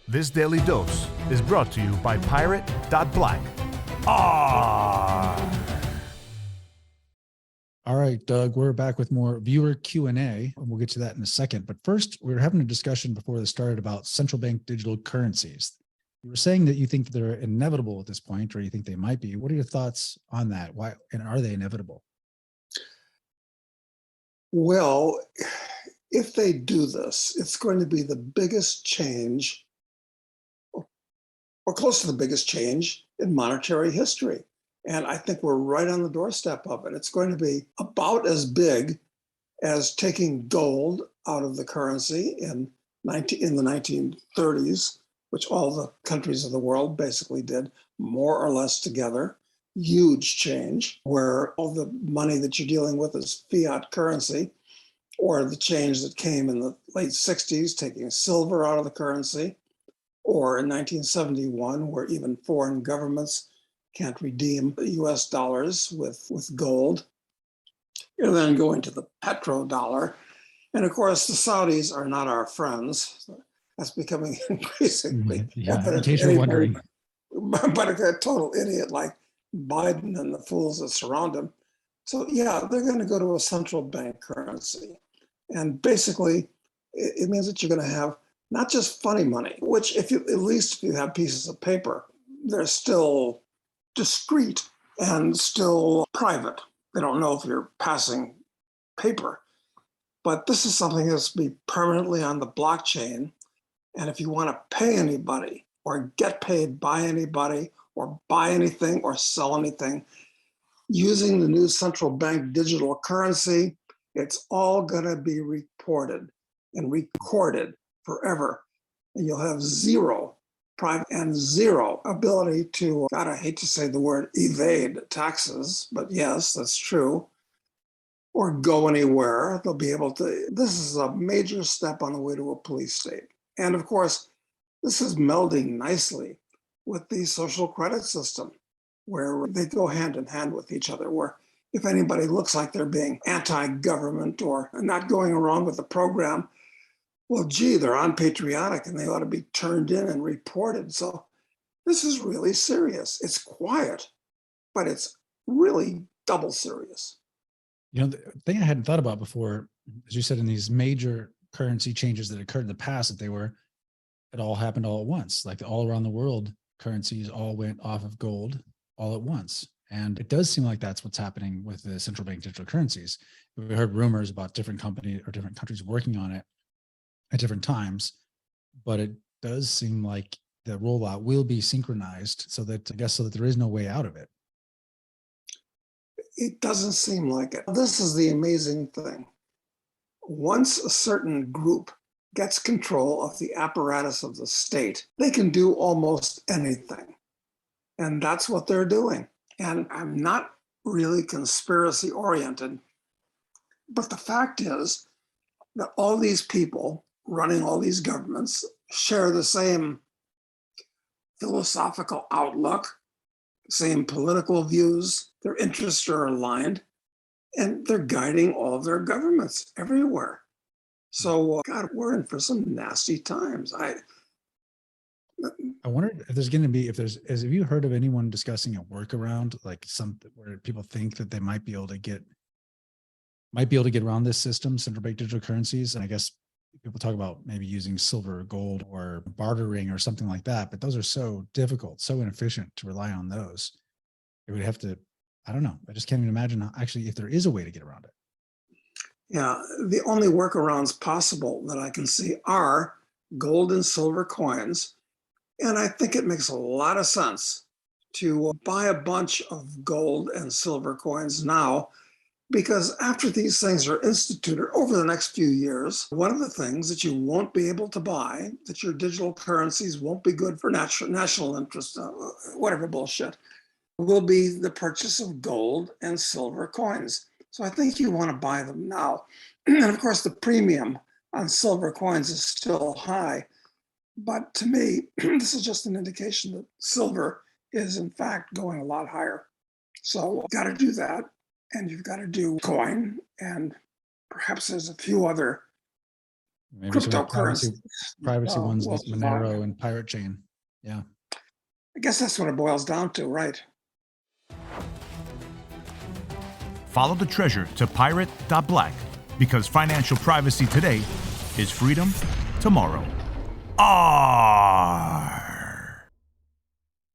This daily dose is brought to you by Pirate.Black. ARRR! All right, Doug, we're back with more viewer Q&A, and we'll get to that in a second. But first, we were having a discussion before this started about central bank digital currencies. You were saying that you think they're inevitable at this point, or you think they might be. What are your thoughts on that? Why, and are they inevitable? Well, if they do this, it's going to be the biggest change, or close to the biggest change in monetary history. And I think we're right on the doorstep of it. It's going to be about as big as taking gold out of the currency in the 1930s, which all the countries of the world basically did more or less together. Huge change where all the money that you're dealing with is fiat currency, or the change that came in the late 60s, taking silver out of the currency, or in 1971, where even foreign governments can't redeem US dollars with gold. And then going to the petrodollar. And of course, the Saudis are not our friends. That's becoming increasingly. In case you're wondering. But a total idiot like Biden and the fools that surround him. So yeah, they're going to go to a central bank currency. And basically, it means that you're going to have not just funny money, which at least if you have pieces of paper, they're still discreet and still private. They don't know if you're passing paper. But this is something that's to be permanently on the blockchain. And if you want to pay anybody or get paid by anybody or buy anything or sell anything using the new central bank digital currency, it's all going to be reported and recorded forever. And you'll have zero private and zero ability to, God, I hate to say the word evade taxes, but yes, that's true, or go anywhere. They'll be able to. This is a major step on the way to a police state. And of course, this is melding nicely with the social credit system, where they go hand in hand with each other, where if anybody looks like they're being anti-government or not going along with the program, well, gee, they're unpatriotic and they ought to be turned in and reported. So this is really serious. It's quiet, but it's really double serious. You know, the thing I hadn't thought about before, as you said, in these major currency changes that occurred in the past, that it all happened all at once. Like all around the world, currencies all went off of gold all at once. And it does seem like that's what's happening with the central bank digital currencies. We heard rumors about different companies or different countries working on it at different times, but it does seem like the rollout will be synchronized so that there is no way out of it. It doesn't seem like it. This is the amazing thing. Once a certain group gets control of the apparatus of the state, they can do almost anything. And that's what they're doing. And I'm not really conspiracy oriented, but the fact is that all these people running all these governments share the same philosophical outlook, same political views, their interests are aligned, and they're guiding all their governments everywhere. So, God, we're in for some nasty times. I wonder if there's going to be, have you heard of anyone discussing a workaround, like something where people think that they might be able to get around this system, central bank digital currencies? And I guess people talk about maybe using silver or gold or bartering or something like that, but those are so difficult, so inefficient to rely on those. It would have to, I don't know. I just can't even imagine actually if there is a way to get around it. Yeah, the only workarounds possible that I can see are gold and silver coins. And I think it makes a lot of sense to buy a bunch of gold and silver coins now, because after these things are instituted over the next few years, one of the things that you won't be able to buy, that your digital currencies won't be good for national interest, whatever bullshit, will be the purchase of gold and silver coins. So I think you want to buy them now. And of course, the premium on silver coins is still high. But to me, this is just an indication that silver is in fact going a lot higher. So you've got to do that. And you've got to do coin. And perhaps there's a few other Maybe some of the cryptocurrency. privacy ones like was viral. Monero and Pirate Chain. Yeah. I guess that's what it boils down to, right? Follow the treasure to pirate.black, because financial privacy today is freedom tomorrow. ARRR.